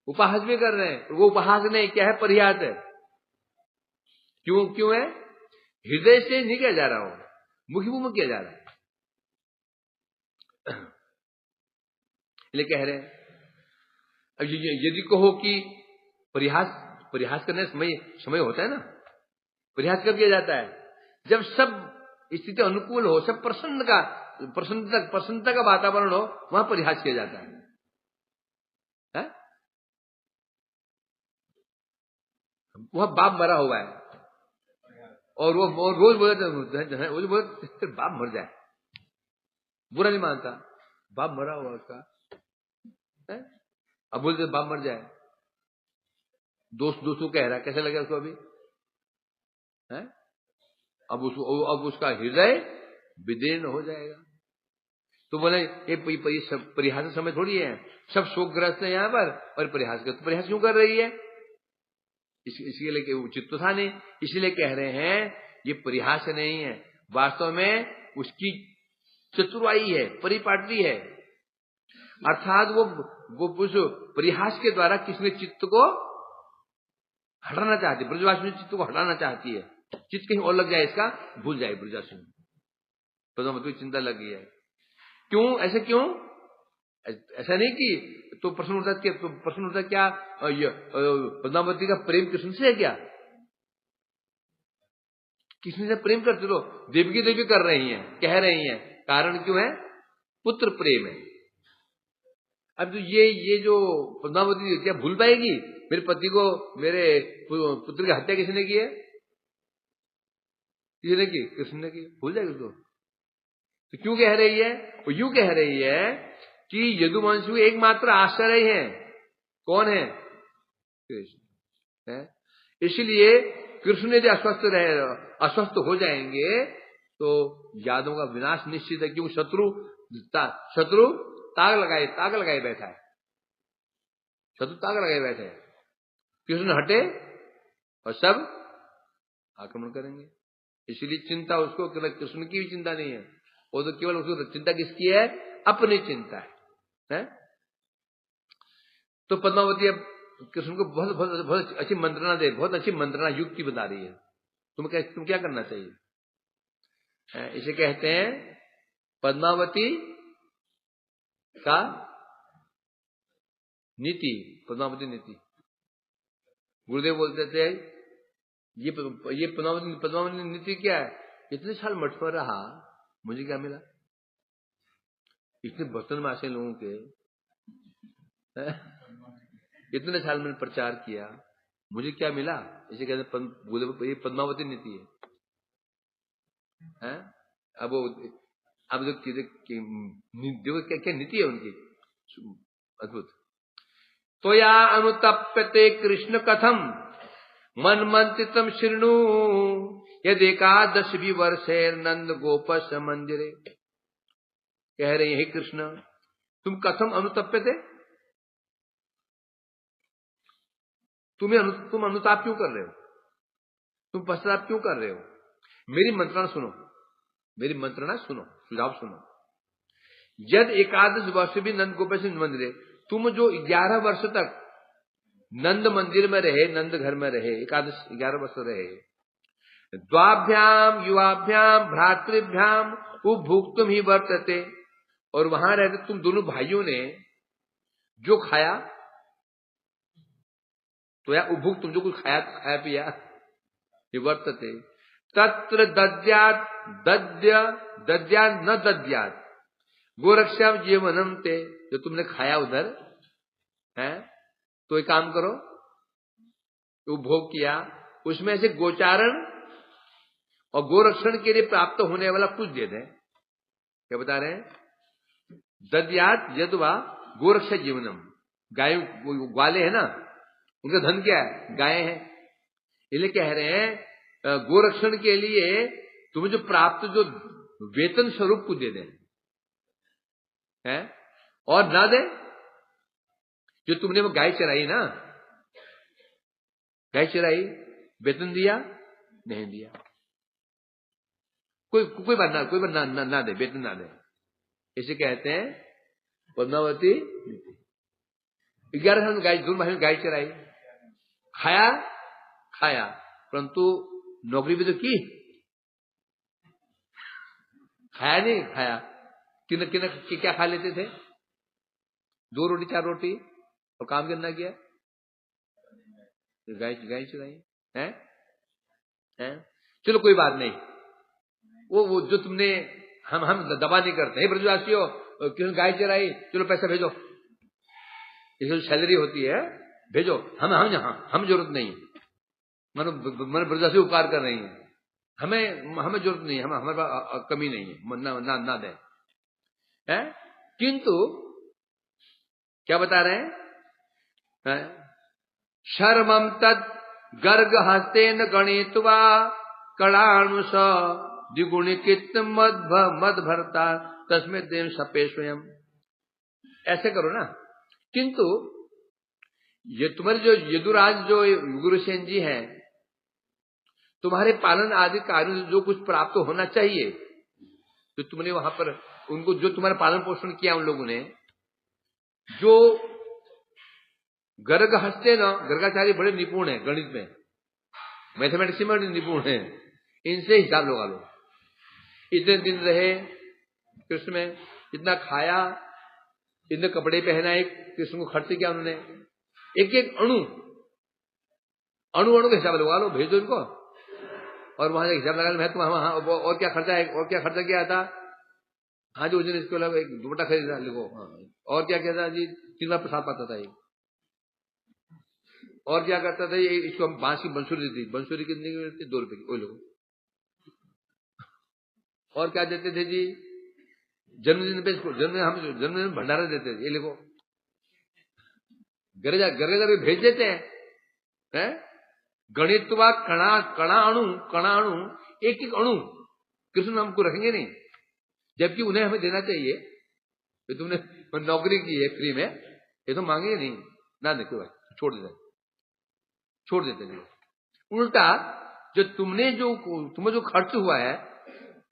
उपहास भी कर रहे हैं। वो उपहास नहीं, क्या है, परिहास है। क्यों है? हृदय से नहीं किया जा रहा हो, मुखी मुख में किया जा रहा है। इसलिए कह रहे हैं, अब यदि कहो कि परिहास करने समय होता है ना, परिहास कब किया जाता है, जब सब स्थिति अनुकूल हो, सब प्रसन्नता का वातावरण हो, वहां परिहास किया जाता है। वह बाप मरा हुआ है और वो रोज बोलते बाप मर जाए, बुरा नहीं मानता, बाप मरा हुआ उसका है? अब बोलते बाप मर जाए, दोस्तों कह रहा है, कैसे लगे उसको अभी है? अब उसका हृदय विदीर्ण हो जाएगा। तो बोले ये परिहास समय थोड़ी है, सब शोकग्रस्त है यहाँ पर और परिहास कर, तो परिहास क्यों कर रही है? इसके लिए उचित तो था नहीं, इसलिए कह रहे हैं ये परिहास नहीं है, वास्तव में उसकी चतुराई है, परिपाटी है, अर्थात वो उस परिहास के द्वारा किसने चित्त को हटाना चाहती है, ब्रजवासिनी चित्त को हटाना चाहती है, चित्त कहीं और लग जाए, इसका भूल जाए ब्रजवासिनी। पद्मावती चिंता लग गई है। क्यों, ऐसे क्यों? ऐसा नहीं कि तो प्रश्न उठता क्या पद्मावती का प्रेम कृष्ण से है क्या? कृष्ण से प्रेम करते लो, देवकी देवी कर रही हैं, कह रही हैं, कारण क्यों है? पुत्र प्रेम है। अब तो ये जो पद्मावती क्या भूल पाएगी मेरे पति को, मेरे पुत्र की हत्या किसने की है? किसने की? कृष्ण ने की, भूल जाएगी उसको। तो क्यों कह रही है? वो यूं कह रही है कि यदुवंशु एकमात्र आश्रय है। कौन है? कृष्ण है। इसलिए कृष्ण यदि अस्वस्थ हो जाएंगे तो यादवों का विनाश निश्चित है, क्योंकि शत्रु ताक लगाए बैठा है, शत्रु ताक लगाए बैठे हैं। कृष्ण हटे और सब आक्रमण करेंगे। इसलिए चिंता उसको केवल कृष्ण की भी चिंता नहीं है, वो तो केवल उसको चिंता किसकी है? अपनी चिंता है? तो पद्मावती अब कृष्ण को बहुत बहुत बहुत अच्छी मंत्रणा दे, बहुत अच्छी मंत्रणा युक्ति बता रही है, तुम क्या करना चाहिए। इसे कहते हैं पद्मावती का नीति, पद्मावती नीति। गुरुदेव बोलते थे ये पद्मावती नीति क्या है? इतने साल मठ पर रहा, मुझे क्या मिला? इतने बर्तन मासे लोगों के इतने साल मैंने प्रचार किया, मुझे क्या मिला? इसे कहते हैं ये पद्मावती नीति है। अब देखो क्या नीति है उनकी, अद्भुत। तो या अनुतप्यते कृष्ण कथम मन मंत्रितम शृणु यदेकादश भी वर्षे नंद गोपस मंदिरे। कह रहे हैं कृष्ण, तुम कथम अनुतप्यते, तुम अनुताप क्यों कर रहे हो, तुम पश्चाताप क्यों कर रहे हो? मेरी मंत्रणा सुनो, सुझाव सुनो। यद एकादश वर्ष भी नंद गोपस मंदिरे, तुम जो 11 वर्ष तक नंद मंदिर में रहे, नंद घर में रहे, एकादश 11 वर्ष रहे, द्वाभ्याम युवाभ्याम भ्रातृभ्याम उपभुक्तुम ही वर्तते, और वहां रहते तुम दोनों भाइयों ने जो खाया, तो या उपभुक्त तुम जो कुछ खाया पिया, ये वर्तते। तत्र दद्यात न दद्यात गोरक्षाम जीवनम ते, जो तुमने खाया उधर है, तो एक काम करो, उपभोग किया, उसमें से गोचारण और गोरक्षण के लिए प्राप्त होने वाला कुछ दे दें। क्या बता रहे हैं? दद्यात यदवा गोरक्षा जीवनम, गाय ग्वाले है ना, उनका धन क्या है? गाय है। इसलिए कह रहे हैं गोरक्षण के लिए तुम्हें जो प्राप्त जो वेतन स्वरूप कुछ दे दें, है, और ना दे जो तुमने वो गाय चराई ना, गाय चराई, वेतन दिया नहीं दिया, कोई बात ना दे, वेतन ना दे, इसे कहते हैं पद्मावती। 11 साल गाय, दोनों भाई गाय चराई, खाया, परंतु नौकरी भी तो की, खाया नहीं, खाया क्या खा लेते थे? 2 रोटी 4 रोटी, और काम करना किया, गाय चराई है। चलो कोई बात नहीं, वो जो तुमने, हम दबा नहीं करते, ब्रजवासियों क्यों गाय चराई, चलो पैसा भेजो, इसकी जो सैलरी होती है भेजो, हम जरूरत नहीं, मन ब्रजवासी उपकार कर रही है, हमें जरूरत नहीं है, हमारे पास कमी नहीं है, ना दे है। किंतु क्या बता रहे हैं? शर्मम तद गर्ग हस्तेन गणित्वा कणानुष द्विगुणिकित मद भरता तस्में देव सपे स्वयं। ऐसे करो ना। किंतु ये तुम्हारे जो यदुराज जो गुरुसेन जी हैं, तुम्हारे पालन आदि कार्यों से जो कुछ प्राप्त होना चाहिए, तो तुमने वहां पर उनको, जो तुम्हारा पालन पोषण किया उन लोगों ने, जो गर्ग हंसते ना, गर्गाचार्य बड़े निपुण है गणित में, मैथमेटिक्स में निपुण है, इनसे हिसाब लगा लो। इतने दिन रहे कृष्ण में, इतना खाया, इतने कपड़े पहनाए, कृष्ण को खर्च किया उन्होंने, एक एक अणु का हिसाब लगा लो, भेज दो इनको, और वहां हिसाब लगा लो। मैं तुम वहां और क्या खर्चा है, और क्या खर्चा किया था, हाँ जी उस दिन इसको एक दुपट्टा खरीदा लिखो, और क्या कहता जी 3 बार प्रसाद पाता था ये, और क्या करता था ये, इसको हम बांस की बंसुरी दी, बंसुरी कितनी की मिलती, 2 रुपए की, वो लोग। और क्या देते थे जी, जन्मदिन पे इसको, जन्मदिन भंडारा देते थे, ये लिखो, घर भी भेज देते हैं। गणितवा कणा अणु एक एक अणु कृष्ण हमको रखेंगे नहीं, जबकि उन्हें हमें देना चाहिए। तो तुमने नौकरी की है फ्री में, ये तो मांगे नहीं ना, देखो भाई छोड़ देते नहीं। उल्टा जो तुम्हें जो खर्च हुआ है,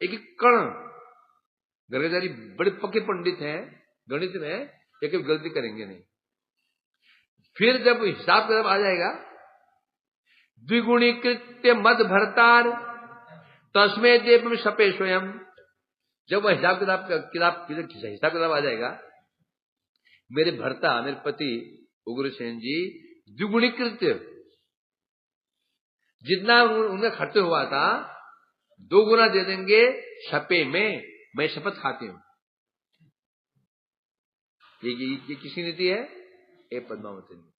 एक एक कण, गर्गाचार्य बड़े पक्के पंडित हैं गणित में, एक एक गलती करेंगे नहीं। फिर जब हिसाब किताब आ जाएगा, द्विगुणीकृत्य मद भरतार तस्मे देव सपे स्वयं, जब वह हिसाब किताब आ जाएगा, मेरे भर्ता, मेरे पति उग्रसेन जी द्विगुणीकृत्य, जितना उनका खर्च हुआ था 2 गुना दे देंगे शपे में, मैं शपथ खाती हूं। ये किसी नीति है, ये पद्मावती नीति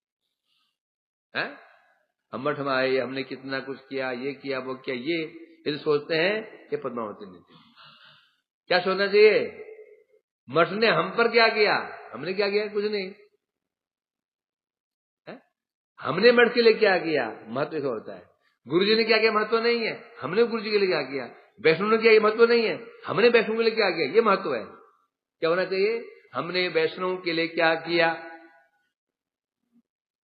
है। हम मठ में आए, हमने कितना कुछ किया, ये किया वो किया, ये सोचते हैं, ये पद्मावती नीति। क्या सोचना चाहिए, मठ ने हम पर क्या किया, हमने क्या किया, कुछ नहीं है? हमने मठ के लिए क्या किया, महत्व ऐसा होता है। गुरु जी ने क्या किया, महत्व नहीं है, हमने गुरु जी के लिए क्या किया। वैष्णव ने किया, ये महत्व नहीं है, हमने वैष्णव के लिए क्या किया, ये महत्व है। क्या होना चाहिए, हमने वैष्णव के लिए क्या किया।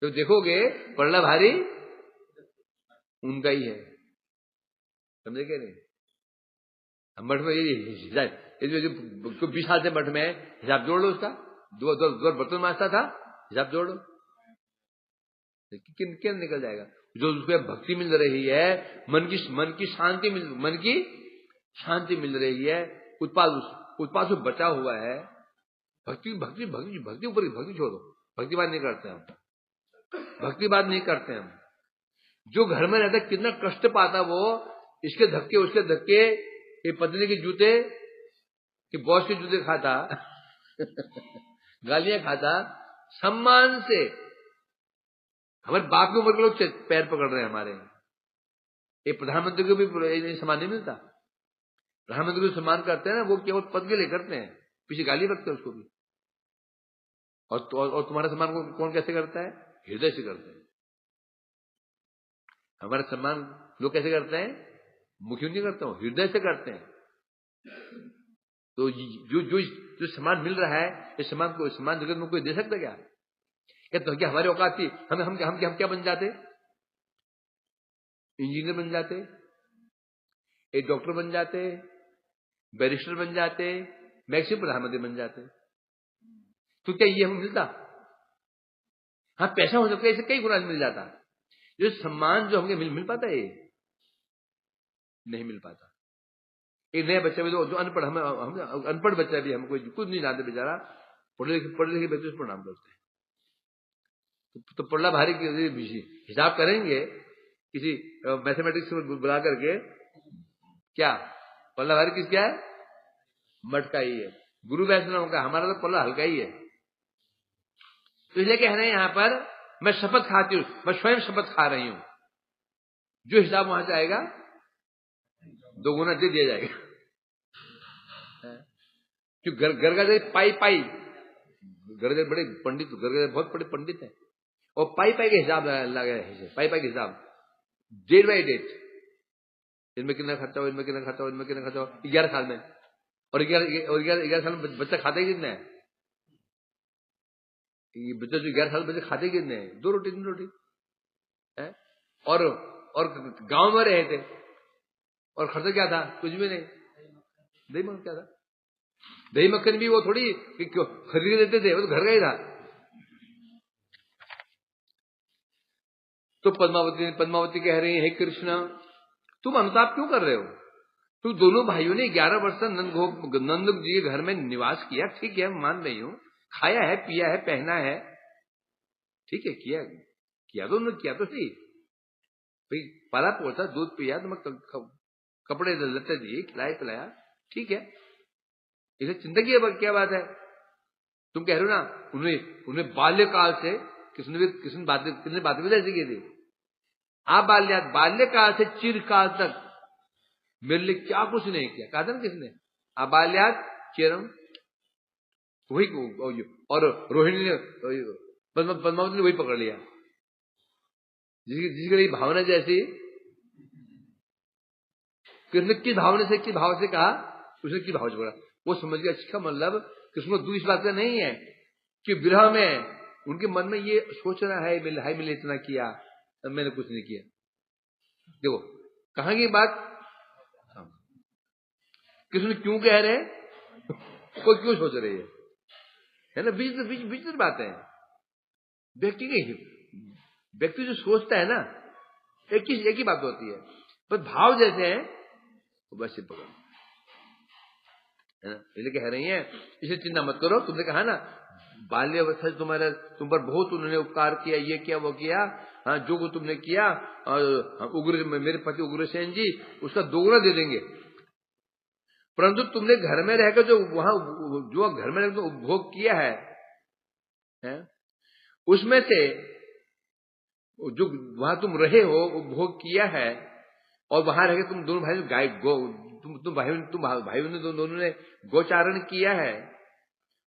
तो देखोगे पड़ना भारी उनका ही है, समझे क्या नहीं। हम मठ में ये 20 साल से मठ में, हिसाब जोड़ लो उसका, 2 बर्तन मांजता था, हिसाब जोड़ लो, क्या निकल जाएगा। जो उसको भक्ति मिल रही है, मन की शांति मिल रही है, उत्पाद से बचा हुआ है। भक्ति ऊपर, भक्ति छोड़ो, भक्ति बात नहीं करते हम। जो घर में रहता है कितना कष्ट पाता वो, इसके धक्के उसके धक्के, ये पत्नी के जूते, कि बॉस के जूते खाता गालियां खाता, सम्मान से। हमारे बाप की उम्र के लोग पैर पकड़ रहे हैं हमारे। ये प्रधानमंत्री को भी सम्मान नहीं मिलता। प्रधानमंत्री को सम्मान करते हैं ना, वो केवल पद के लिए करते हैं, पीछे गाली बकते हैं उसको भी। और तुम्हारा सम्मान कौन कैसे करता है, हृदय से करते हैं। हमारा सम्मान लोग कैसे करते हैं, मुखी नहीं करता हूं, हृदय से करते हैं। तो जो सम्मान मिल रहा है, इस सम्मान जगत में कोई दे सकता क्या? तो क्या हमारी औकात थी, हम क्या बन जाते, इंजीनियर बन जाते, एक डॉक्टर बन जाते, बैरिस्टर बन जाते, मैक्सिमम प्रधानमंत्री बन जाते। तो क्या ये हमें मिलता? हाँ, पैसा हो सकता है, इसे कई गुना मिल जाता। जो सम्मान जो हमें मिल पाता है, नहीं मिल पाता। एक नया बच्चा भी, जो अनपढ़, हम अनपढ़ बच्चा भी, हम कुछ नहीं जानते बेचारा, पढ़े लिखे बच्चे उसको नाम करते हैं। तो पढ़ना भारी हिसाब करेंगे किसी मैथमेटिक्स में बुला करके, क्या पढ़ना भारी किस क्या है, मठ का ही है, गुरु वैष्णव का। हमारा तो पढ़ना हल्का ही है। तो इसलिए कह रहे हैं यहां पर, मैं शपथ खाती हूं, मैं स्वयं शपथ खा रही हूं, जो हिसाब वहां जाएगा 2 गुना दे दिया जाएगा। क्यों गर्गाचार्य पाई गर्गाचार्य बड़े पंडित, गर्गाचार्य बहुत बड़े पंडित है, और पाई का हिसाब लगा है, पाई का हिसाब डेट बाई डेट, इनमें कितना खर्चा हो, इनमें कितना खर्चा हो, इनमें कितना खर्चा हो 11 साल में। और 11 साल में बच्चा खाता ही कितना है, ये बच्चा जो 11 साल बच्चे खाते कितने हैं, 2 रोटी 3 रोटी है। और गांव में रहे थे, और खर्चा क्या था? कुछ भी नहीं। दही मक्खन क्या था? दही मक्खन भी वो थोड़ी खरीद देते थे, वो तो घर का ही था। तो पद्मावती कह रही है, हे कृष्ण, तुम अनुताप क्यों कर रहे हो? तो दोनों भाइयों ने 11 वर्ष नंद जी के घर में निवास किया, ठीक है, मान रही हूं, खाया है, पिया है, पहना है, ठीक है, किया तो उन्होंने, किया तो सही भाई, पाला पोसा, दूध पिया, तो मैं कपड़े लत्ते दिए, खिलाया पिलाया, ठीक है, इसे चिंता की क्या बात है? तुम कह रहे हो ना, उन्हें बाल्यकाल से किसने बातें भी ऐसी की थी? आप बाल्यकाल से चिरकाल तक मेरे लिए क्या कुछ नहीं किया, कहा था ना किसने? अबाल्यात चिरम, वही, और रोहिणी ने, पद्मावती ने वही पकड़ लिया, जिसके लिए भावना जैसी, किसने किस भाव से कहा, उसने किस भाव से पकड़ा, वो समझ गया। इसका मतलब किसको दुख इस बात का नहीं है कि विरह में उनके मन में ये सोच रहा है, मैंने इतना किया, मैंने कुछ नहीं किया। देखो कहां की बात, किसने क्यों कह रहे, कोई क्यों सोच रही है ना, बीच बात है। व्यक्ति जो सोचता है ना, एक ही बात होती है, पर भाव जैसे हैं वो बस पकड़, है ना, इसलिए कह रही है, इसे चिंता मत करो। तुमने कहा ना बाल्यावस्था से तुम पर बहुत उन्होंने उपकार किया, ये किया, वो किया, हाँ, जो कुछ तुमने किया, मेरे पति उग्रसेन जी उसका दोगुना दे देंगे। परंतु तुमने घर में रहकर जो घर में रहकर उपभोग किया है, उसमें से जो वहां तुम रहे हो, उपभोग किया है, और वहां रहकर तुम दोनों भाई तुम भाइयों ने दोनों ने गोचारण किया है,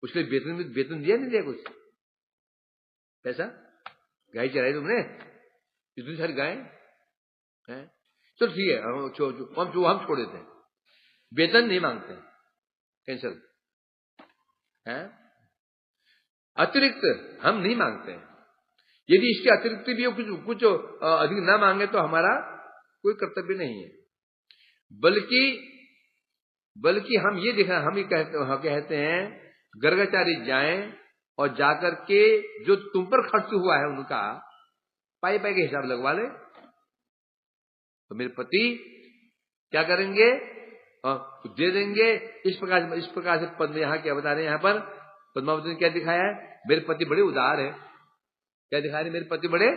उसके वेतन दिया नहीं दिया कुछ पैसा? गाय चराई तुमने, इतनी सारी गाय है, चलो ठीक है, हम छोड़ देते हैं, वेतन नहीं मांगते, कैंसल है, अतिरिक्त हम नहीं मांगते हैं। यदि इसके अतिरिक्त भी कुछ अधिक ना मांगे तो हमारा कोई कर्तव्य नहीं है, बल्कि हम ये कहते हैं, गर्गाचारी जाएं और जाकर के जो तुम पर खर्च हुआ है उनका पाई के हिसाब लगवा ले। तो मेरे पति क्या करेंगे, दे देंगे। इस प्रकार से पद्म यहाँ क्या बता रहे हैं, यहाँ पर पद्मावती ने क्या दिखाया है, मेरे पति बड़े उदार है। क्या दिखा रहे, मेरे पति बड़े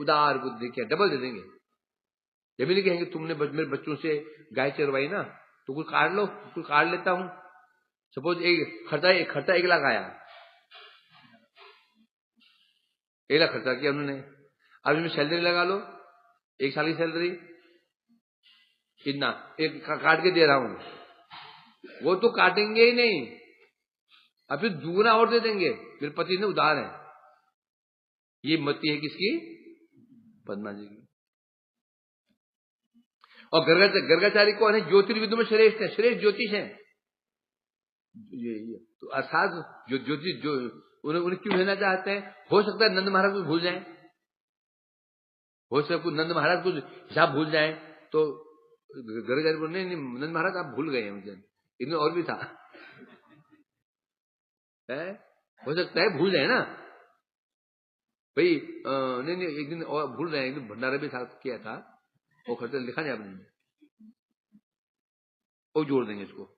उदार बुद्धि के, डबल दे देंगे। ये भी नहीं कहेंगे तुमने मेरे बच्चों से गाय चरवाई ना, तो कुछ काट लो, कुछ काट लेता हूं। सपोज एक खर्चा 1 लाख आया, 1 लाख खर्चा किया उन्होंने, अब इसमें सैलरी लगा लो, 1 साल की सैलरी, इतना एक काट के दे रहा हूं, वो तो काटेंगे ही नहीं, अब फिर दुगना और दे देंगे। मेरे पति ने उदार है, ये मति है किसकी, पद्मा जी की। और गर्गाचारी कौन है, ज्योतिर्विदों में श्रेष्ठ ज्योतिष है। ये तो अर्थात जो ज्योतिष जो उन्हें क्यों लेना चाहते हैं, हो सकता है नंद महाराज को भूल जाए, हो सकता है नंद महाराज कुछ हिसाब भूल जाए, तो गर्गाचारी बोले नहीं नंद महाराज आप भूल गए हैं मुझे, इनमें और भी था है? हो सकता है भूल जाए ना भाई, नहीं एक दिन और भूल रहे हैं, एक दिन भंडारा भी था, किया था, वो खर्चा लिखा नहीं आपने, वो जोड़ देंगे इसको।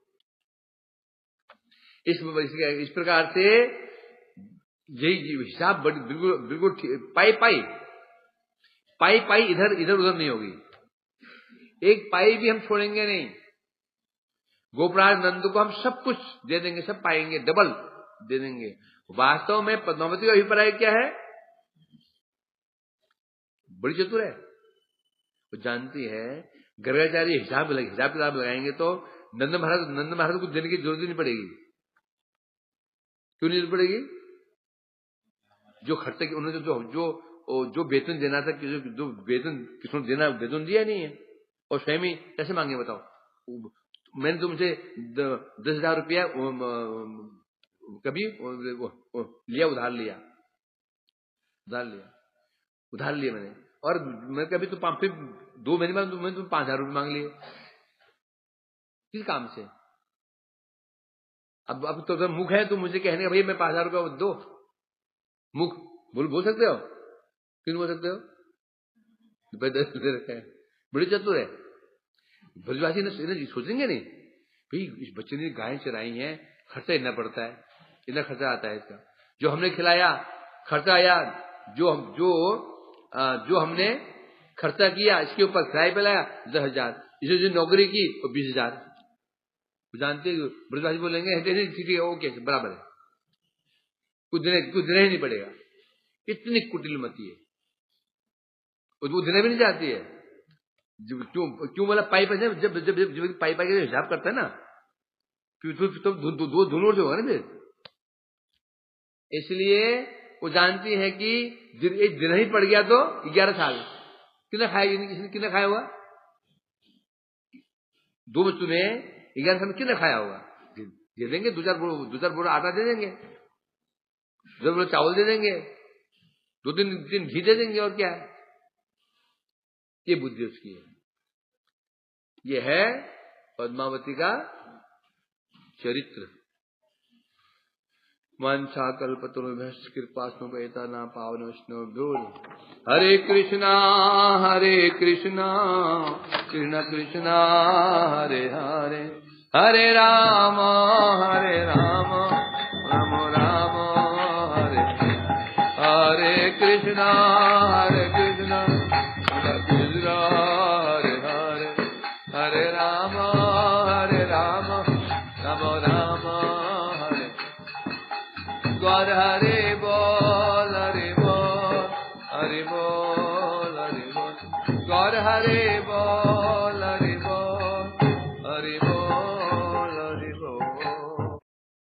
इस प्रकार से यही हिसाब बिल्कुल पाई इधर उधर नहीं होगी, एक पाई भी हम छोड़ेंगे नहीं। गोपराज नंद को हम सब कुछ दे देंगे, सब पाएंगे, डबल दे देंगे। वास्तव में पद्मावती का अभिप्राय क्या है, बड़ी चतुर है, वो जानती है गर्गाचार्य हिसाब किताब लगाएंगे तो नंद महाराज को देने की जरूरत नहीं पड़ेगी। क्यों नहीं जरूरत पड़ेगी, जो खर्चे उन्होंने जो वेतन देना था, जो वेतन किसने देना, वेतन दिया नहीं है, और स्वयं ही कैसे मांगे बताओ। मैंने तुमसे 10,000 रुपया कभी लिया, उधार लिया मैंने, और मैं कभी तो फिर 2 महीने बाद मैंने तुम 5,000 रुपये मांग लिए, किस काम से? अब तो मुख है तो मुझे कहने का भैया मैं 5,000 रुपये दो, मुख बोल सकते हो? क्यों बोल सकते हो? बड़ी चतुर है ब्रजवासी ने सोचेंगे नहीं भाई इस बच्चे ने गाय चराई है, खर्चा इतना पड़ता है, इतना खर्चा आता है इसका, जो हमने खिलाया खर्चा आया, जो हमने खर्चा किया इसके ऊपर किराए पे लाया 10,000, इसे जो नौकरी की वो 20,000। जानते ब्रजवासी बोलेंगे ठीक है ओके बराबर है, कुछ देना ही नहीं पड़ेगा। इतनी कुटिलमती है, वो देना भी नहीं चाहती है। क्यों बोला पाई पे जब जब जब पाई का हिसाब करता है ना तो दोनों से होगा ना फिर। इसलिए वो जानती है कि एक दिन ही पड़ गया तो 11 साल कितना खाएगी, किसने कितना खाया होगा? 2 बच्चों ने 11 साल में कितना खाया होगा? दे देंगे 2-4 बोरा आटा दे देंगे, 2 बोरा चावल दे देंगे, 2-3 दिन घी दे देंगे, और क्या है? ये बुद्धि उसकी है। ये है पद्मावती का चरित्र। वांछा कल्पतरुभ्यश्च कृपा स्नुपैता पावन वैष्णवेभ्यो। हरे कृष्णा कृष्ण कृष्णा हरे हरे, हरे राम राम राम हरे हरे, कृष्णा कृष्ण कृष्ण हरे हरे, हरे राम राम राम हरे। द्वार हरे बोल